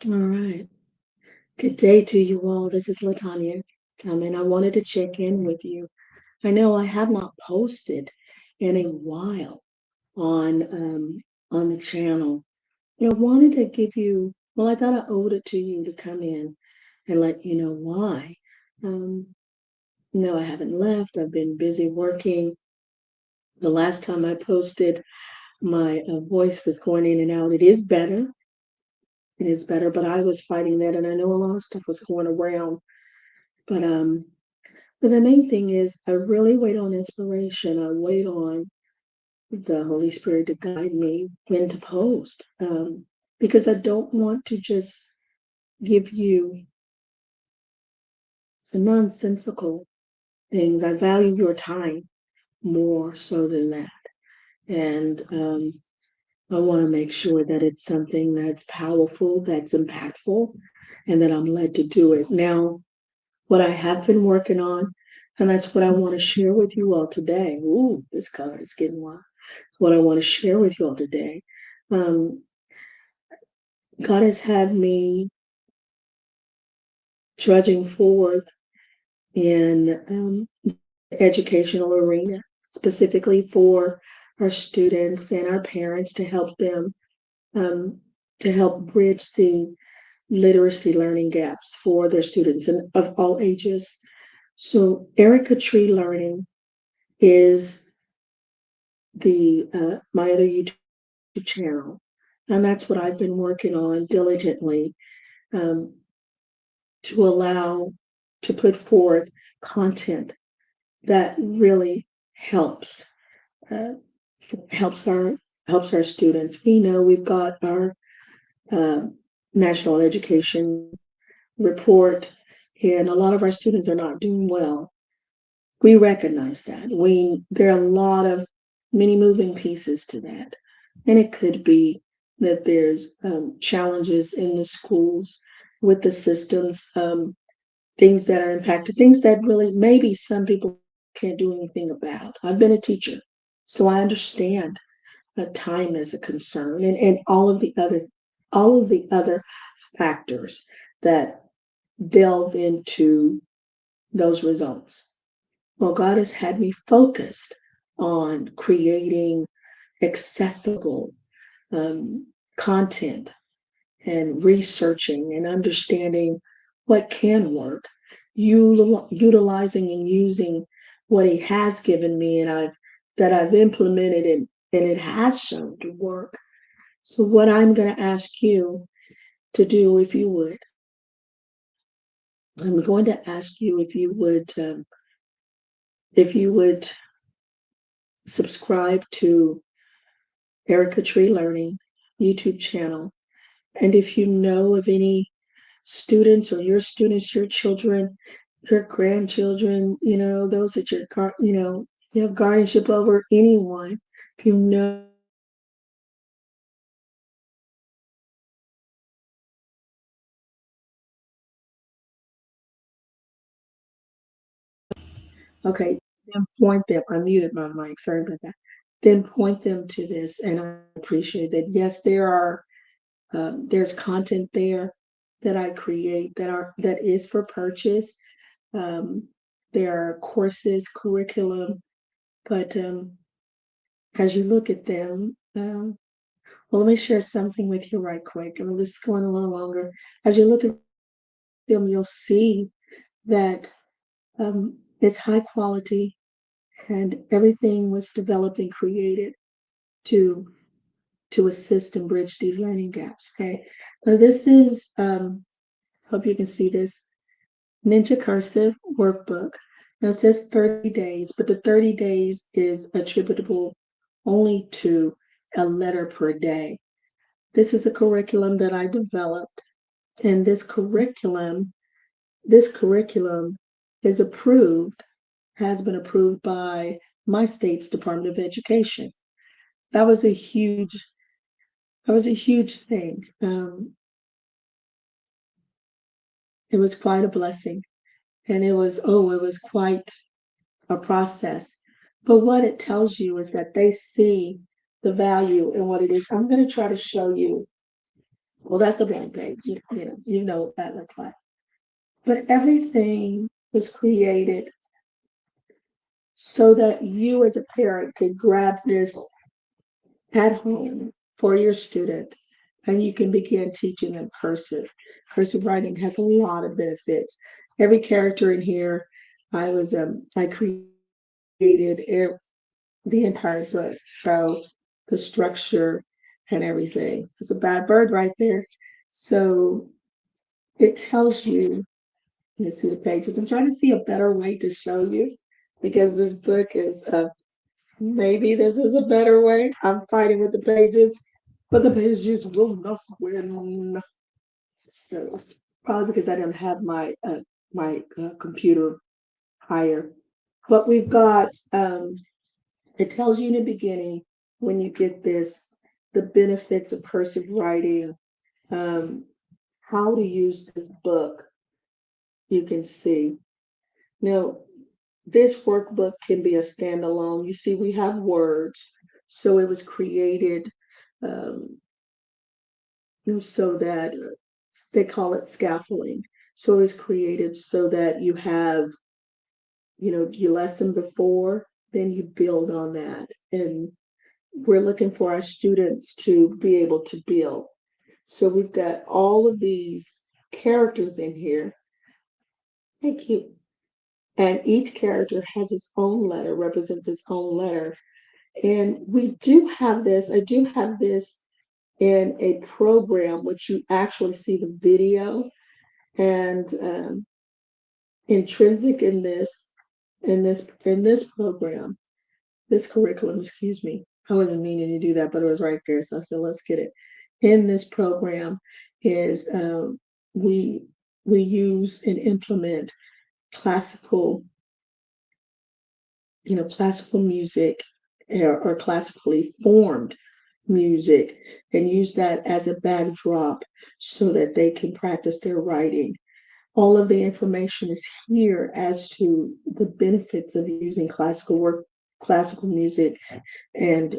All right. Good day to you all. This is Latanya. And I wanted to check in with you. I know I have not posted in a while on the channel. And I wanted to give you, well, I thought I owed it to you to come in and let you know why. Um, no, I haven't left. I've been busy working. The last time I posted, my voice was going in and out. It is better. It is better, but I was fighting that, and I know a lot of stuff was going around. But but the main thing is I really wait on inspiration. I wait on the Holy Spirit to guide me when to post. Because I don't want to just give you the nonsensical things. I value your time more so than that. And I want to make sure that it's something that's powerful, that's impactful, and that I'm led to do it. Now, what I have been working on, and that's what I want to share with you all today. Ooh, this color is getting wild. What I want to share with you all today. Um, God has had me trudging forward in educational arena, specifically for our students and our parents um, to help bridge the literacy learning gaps for their students and of all ages. So Erica Tree Learning is the my other YouTube channel, and that's what I've been working on diligently um, to allow to put forth content that really helps uh, helps our helps our students. We know we've got our uh, national education report, and a lot of our students are not doing well. We recognize that. There are a lot of many moving pieces to that. And it could be that there's challenges in the schools with the systems, things that are impacted, things that really maybe some people can't do anything about. I've been a teacher, so I understand that time is a concern and all of the other factors that delve into those results. Well, God has had me focused on creating accessible um, content and researching and understanding what can work, utilizing and using what He has given me and I've implemented and it has shown to work. So, what I'm going to ask you to do, if you would, I'm going to ask you if you would subscribe to Erica Tree Learning YouTube channel. And if you know of any students or your students, your children, your grandchildren, those that you have guardianship over anyone, if you know, okay, then point them. I muted my mic. Sorry about that. Then point them to this, and I appreciate that. Yes, there's content there that I create that is for purchase. Um, there are courses, curriculum, but as you look at them, well, let me share something with you right quick. I mean, this is going a little longer. As you look at them, you'll see that it's high quality and everything was developed and created to to assist and bridge these learning gaps. Okay, now this is hope you can see this Ninja Cursive workbook. Now it says 30 days, but the 30 days is attributable only to a letter per day. This is a curriculum that I developed, and this curriculum is has been approved by my state's Department of Education. That was a huge, that was a huge thing. It was quite a blessing, and it was quite a process. But what it tells you is that they see the value in what it is. I'm going to try to show you Well, that's a blank page. You know what that looks like. But everything was created so that you as a parent could grab this at home for your student and you can begin teaching them cursive. Cursive writing has a lot of benefits. Every character in here, I created the entire book. So the structure and everything. It's a bad bird right there. So it tells you, let's see the pages. I'm trying to see a better way to show you because this book is maybe this is a better way. I'm fighting with the pages, but the pages will not win. So it's probably because I don't have my computer higher. But we've got it tells you in the beginning when you get this the benefits of cursive writing, um, how to use this book. You can see now this workbook can be a standalone. You see, we have words, so it was created um, so that they call it scaffolding. So it's created so that you have, your lesson before, then you build on that. And we're looking for our students to be able to build. So we've got all of these characters in here. Thank you. And each character has its own letter, represents its own letter. And we do have this, I do have this in a program which you actually see the video and intrinsic in this program, this curriculum, excuse me. I wasn't meaning to do that, but it was right there. So I said, let's get it. In this program is we we use and implement classical, classical music or classically formed music and use that as a backdrop so that they can practice their writing. All of the information is here as to the benefits of using classical music, and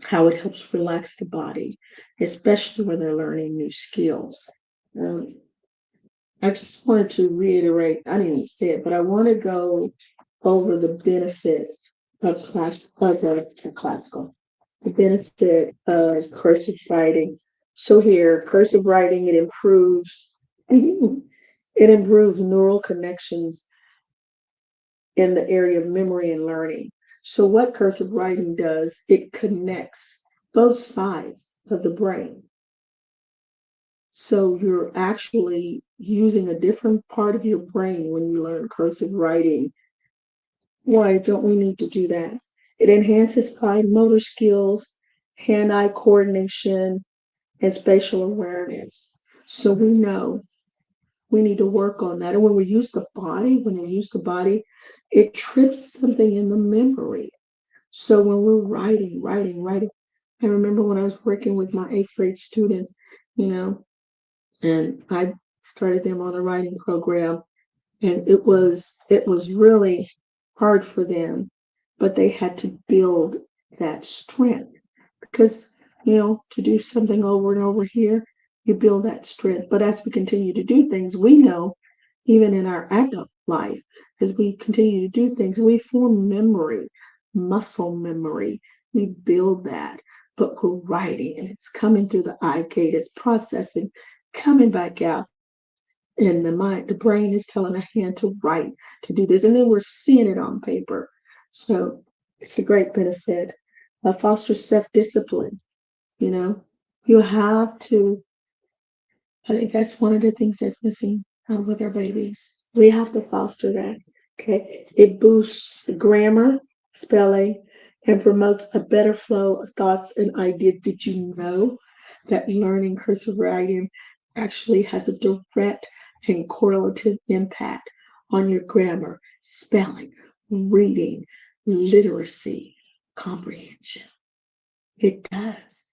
how it helps relax the body, especially when they're learning new skills. Um, I just wanted to reiterate, I didn't even say it, but I want to go over the benefits of classical, the benefit of cursive writing. So here, cursive writing, it improves neural connections in the area of memory and learning. So what cursive writing does, it connects both sides of the brain. So you're actually using a different part of your brain when you learn cursive writing. Why don't we need to do that? It enhances fine motor skills, hand-eye coordination, and spatial awareness. So we know we need to work on that. And when we use the body, it trips something in the memory. So when we're writing, I remember when I was working with my eighth grade students, you know, and I started them on a writing program, and it was really hard for them, but they had to build that strength because to do something over and over here, you build that strength. But as we continue to do things, we know even in our adult life, as we continue to do things, we form memory, muscle memory. We build that, but we're writing and it's coming through the eye gate, it's processing, coming back out. And the brain is telling a hand to write, to do this. And then we're seeing it on paper. So it's a great benefit. Foster self-discipline, you know. You have to I think that's one of the things that's missing with our babies. We have to foster that. Okay. It boosts grammar, spelling, and promotes a better flow of thoughts and ideas. Did you know that learning cursive writing actually has a direct and correlative impact on your grammar, spelling, reading, literacy, comprehension? It does.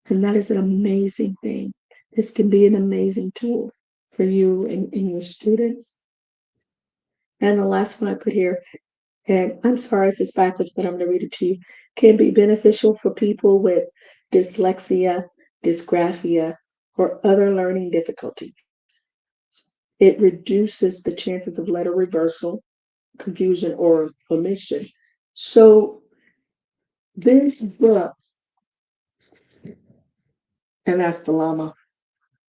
And that is an amazing thing. This can be an amazing tool for you and your students. And the last one I put here, and I'm sorry if it's backwards, but I'm going to read it to you, can be beneficial for people with dyslexia, dysgraphia, or other learning difficulties. It reduces the chances of letter reversal, confusion, or omission. So this book, and that's the llama.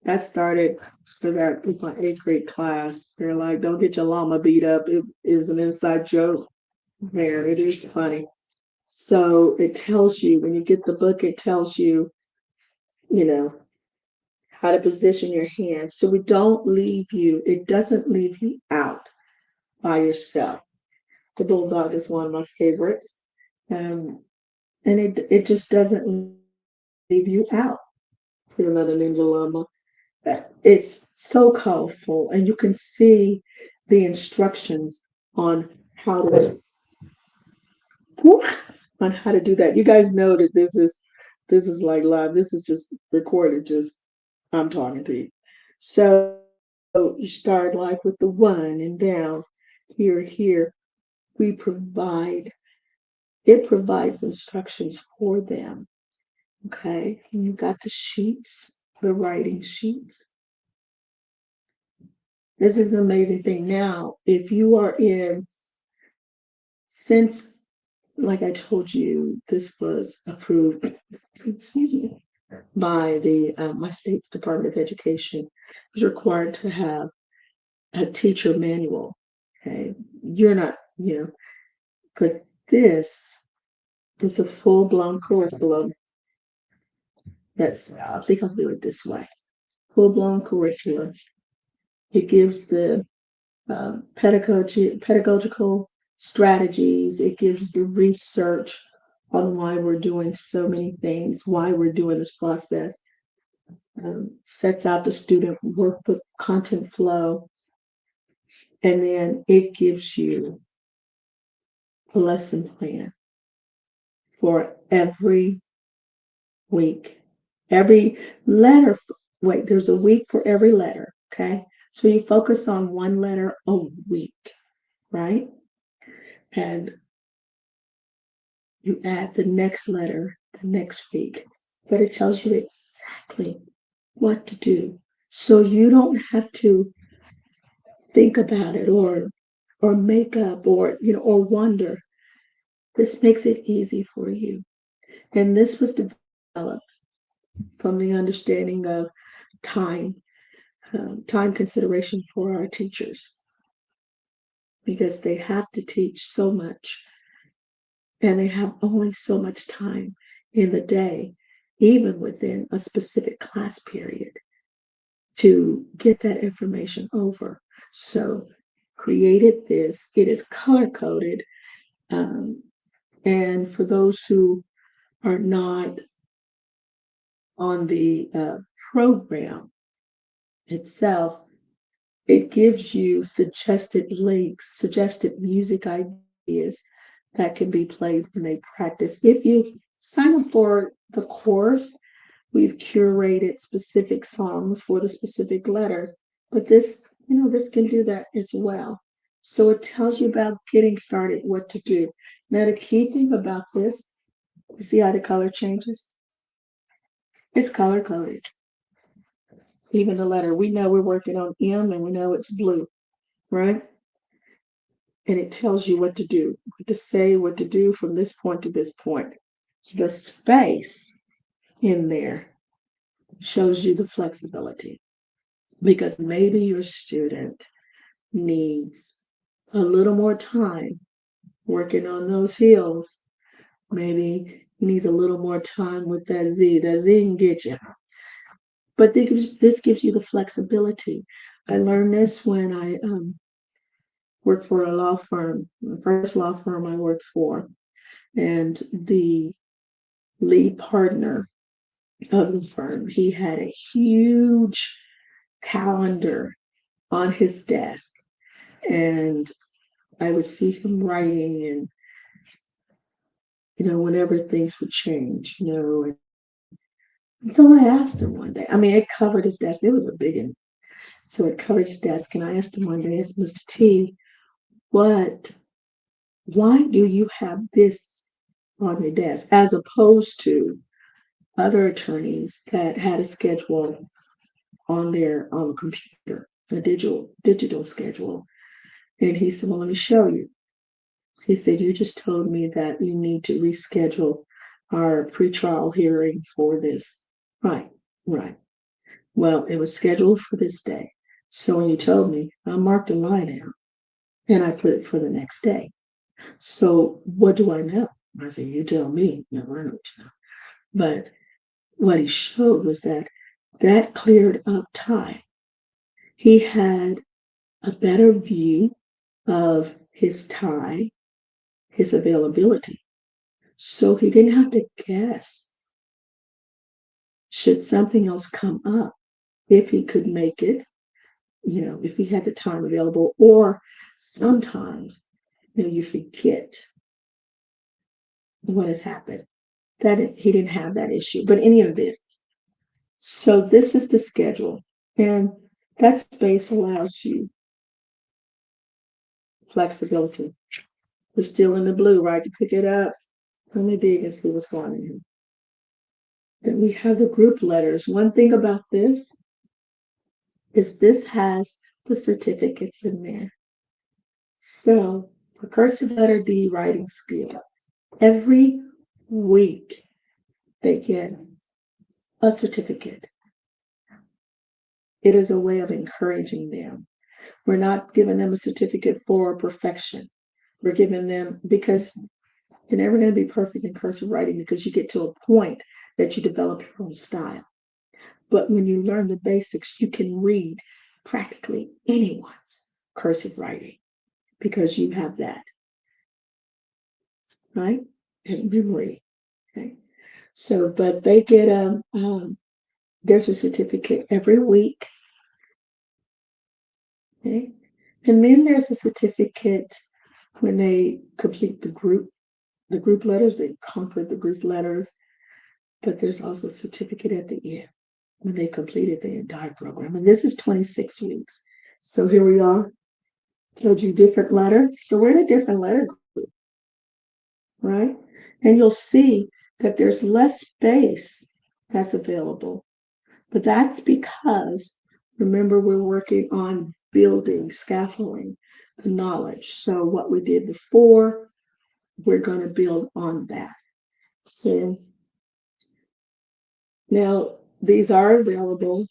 That started with my eighth grade class. They're like, don't get your llama beat up. It is an inside joke. Man, it is funny. So it tells you, when you get the book, it tells you, you know, how to position your hands. So it doesn't leave you out by yourself. The bulldog is one of my favorites. Um, and it just doesn't leave you out. Here's another ninja llama. It's so colorful, and you can see the instructions on how to on how to do that. You guys know that this is like live. This is just recorded. Just I'm talking to you. So you start like with the one and down, here. We provide it provides instructions for them. Okay, and you got the sheets, the writing sheets. This is an amazing thing. Now, if you are in, since, like I told you, this was approved, excuse me, by the my state's Department of Education, it was required to have a teacher manual. Okay, you're not, but this is a full blown curriculum. I think I'll do it this way. Full blown curriculum. It gives the pedagogical strategies. It gives the research on why we're doing so many things, why we're doing this process. Sets out the student workbook content flow, and then it gives you a lesson plan for every week. Every letter, wait, there's a week for every letter, okay? So you focus on one letter a week, right? And you add the next letter the next week, but it tells you exactly what to do. So you don't have to think about it or make up or wonder. This makes it easy for you. And this was developed from the understanding of time, time consideration for our teachers, because they have to teach so much and they have only so much time in the day, even within a specific class period, to get that information over. So created this, it is color coded. Um, and for those who are not on the program itself, it gives you suggested links, suggested music ideas that can be played when they practice. If you sign up for the course, we've curated specific songs for the specific letters, but this can do that as well. So it tells you about getting started, what to do. Now, the key thing about this, you see how the color changes? It's color coded. Even the letter, we know we're working on M and we know it's blue, right? And it tells you what to do, what to say, what to do from this point to this point. The space in there shows you the flexibility, because maybe your student needs a little more time working on those heels. Maybe he needs a little more time with that Z. That Z can get you. But this gives you the flexibility. I learned this when I worked for a law firm, the first law firm I worked for. And the lead partner of the firm, he had a huge calendar on his desk. And I would see him writing and, whenever things would change, and so I asked him one day, I mean, it covered his desk. It was a big one. So it covered his desk. And I asked him one day, I said, Mr. T, why do you have this on your desk as opposed to other attorneys that had a schedule on the computer, a digital schedule. And he said, "Well, let me show you." He said, "You just told me that you need to reschedule our pretrial hearing for this." Right, right. Well, it was scheduled for this day. So when you told me, I marked a line out and I put it for the next day. So what do I know? I said, "You tell me." No, I know what you know. But what he showed was that that cleared up time. He had a better view of his time, his availability. So he didn't have to guess should something else come up, if he could make it, if he had the time available, or sometimes, you forget what has happened. That he didn't have that issue. But in any event, so this is the schedule. And that space allows you flexibility. We're still in the blue, right? To pick it up. Let me dig and see what's going on here. Then we have the group letters. One thing about this is this has the certificates in there. So for cursive letter D writing skill, every week they get a certificate. It is a way of encouraging them. We're not giving them a certificate for perfection. We're giving them, because you're never going to be perfect in cursive writing, because you get to a point that you develop your own style. But when you learn the basics, you can read practically anyone's cursive writing because you have that, right? And memory. Okay. So, but they get there's a certificate every week. Okay. And then there's a certificate when they complete the group letters, they conquered the group letters, but there's also a certificate at the end when they completed the entire program. And this is 26 weeks. So here we are, told you different letters. So we're in a different letter group, right? And you'll see that there's less space that's available. But that's because, remember, we're working on building, scaffolding the knowledge. So what we did before, we're going to build on that. So now these are available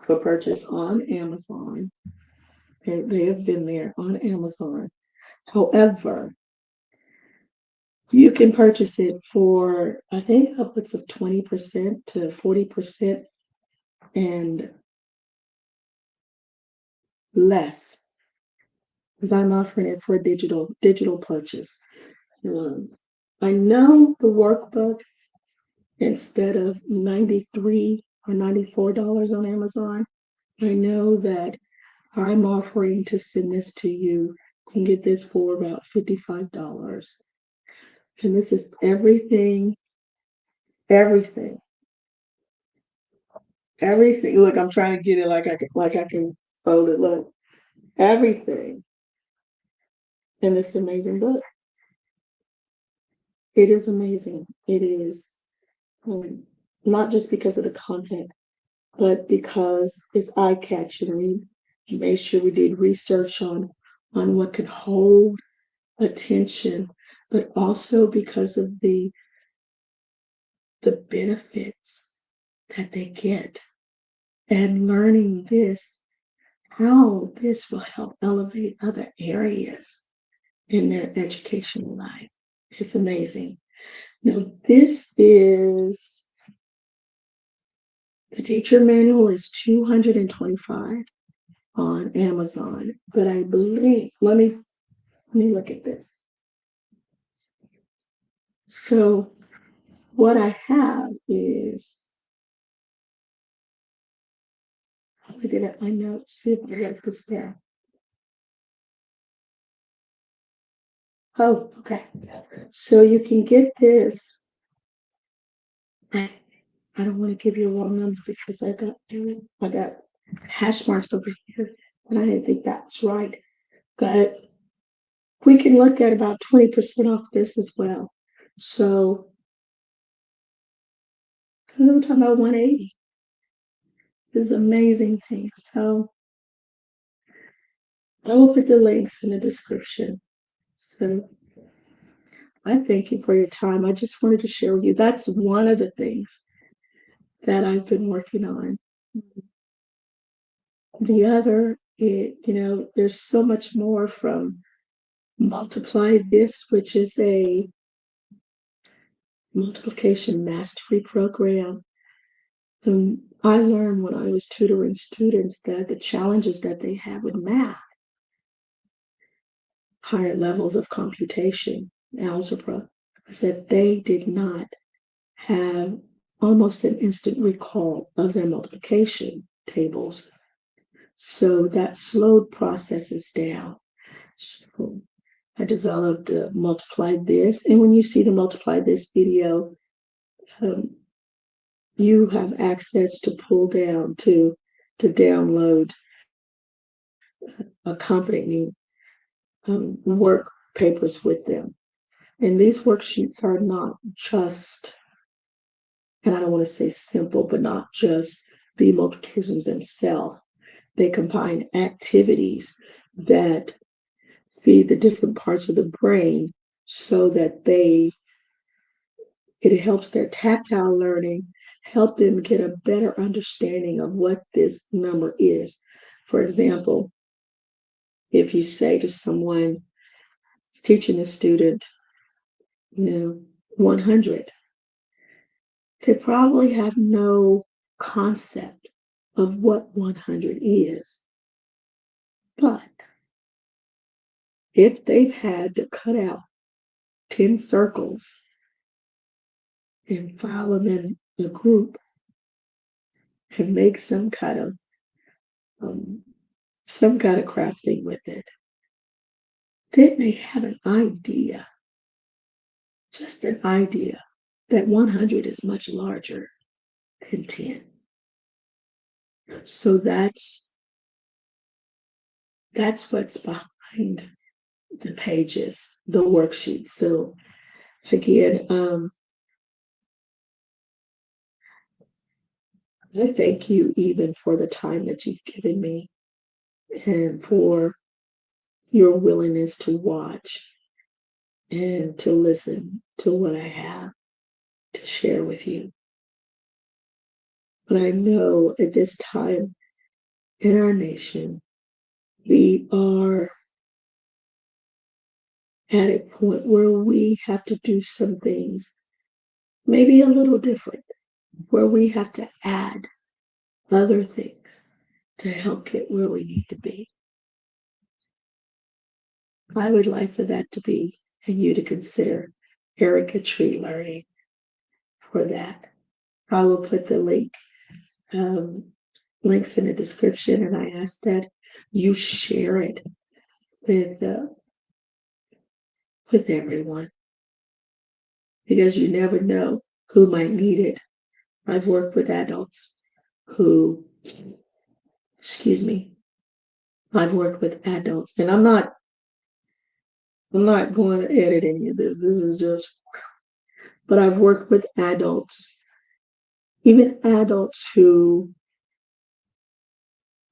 for purchase on Amazon. They have been there on Amazon. However, you can purchase it for, I think, upwards of 20% to 40% and less, because I'm offering it for a digital purchase. Um, I know the workbook, instead of 93 or $94 on Amazon, I know that I'm offering to send this to you. You can get this for about $55. And this is everything, everything, everything. Look, I'm trying to get it like I can fold it. Look, everything in this amazing book. It is amazing. It is, not just because of the content, but because it's eye-catching. We made sure we did research on what could hold attention, but also because of the benefits that they get, and learning this, how this will help elevate other areas in their educational life. It's amazing. Now, this is the teacher manual is $225 on Amazon, but I believe, let me look at this. So what I have is, looking at my notes, see if I wrote this down. Oh, okay. So you can get this. I don't want to give you a wrong number because I got hash marks over here, and I didn't think that was right. But we can look at about 20% off this as well. So Because I'm talking about 180. This is amazing thing. So I will put the links in the description. So I thank you for your time. I just wanted to share with you. That's one of the things that I've been working on. The other, there's so much more from Multiply This, which is a multiplication mastery program. I learned when I was tutoring students that the challenges that they have with math, higher levels of computation, algebra, was that they did not have almost an instant recall of their multiplication tables. So that slowed processes down. So I developed Multiply This. And when you see the Multiply This video, um, you have access to pull down to download accompanying work papers with them. And these worksheets are not just, and I don't want to say simple, but not just the multiplications themselves. They combine activities that feed the different parts of the brain so that it helps their tactile learning, help them get a better understanding of what this number is. For example, if you say to someone teaching a student, 100, they probably have no concept of what 100 is. But if they've had to cut out 10 circles and file them in a group and make um, some kind of crafting with it, then they have an idea, just an idea, that 100 is much larger than 10. So that's what's behind the pages, the worksheets. So again, I thank you even for the time that you've given me and for your willingness to watch and to listen to what I have to share with you. But I know at this time in our nation, we are at a point where we have to do some things maybe a little different, where we have to add other things to help get where we need to be. I would like for that to be, and you to consider Erica Tree Learning for that. I will put the um, links in the description, and I ask that you share it with everyone because you never know who might need it. I've worked with adults who, excuse me, I've worked with adults, and I'm not going to edit any of this. This is just, but I've worked with adults, even adults who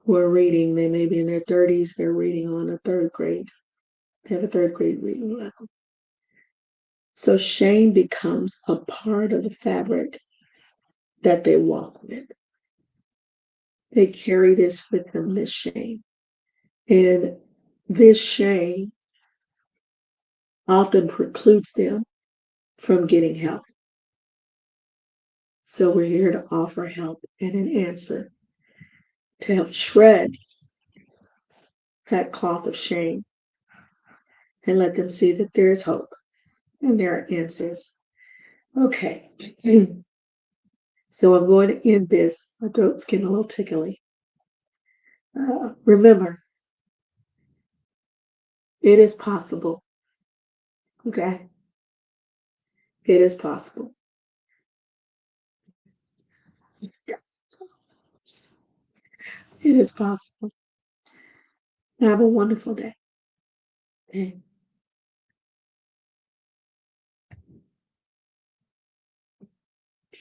are reading. They may be in their 30s. They're reading on a third grade. They have a third grade reading level. So shame becomes a part of the fabric that they walk with. They carry this with them, this shame. And this shame often precludes them from getting help. So we're here to offer help and an answer to help shred that cloth of shame and let them see that there is hope and there are answers. Okay. So I'm going to end this. My throat's getting a little tickly. Remember, it is possible. Okay. It is possible. It is possible. Have a wonderful day. Okay.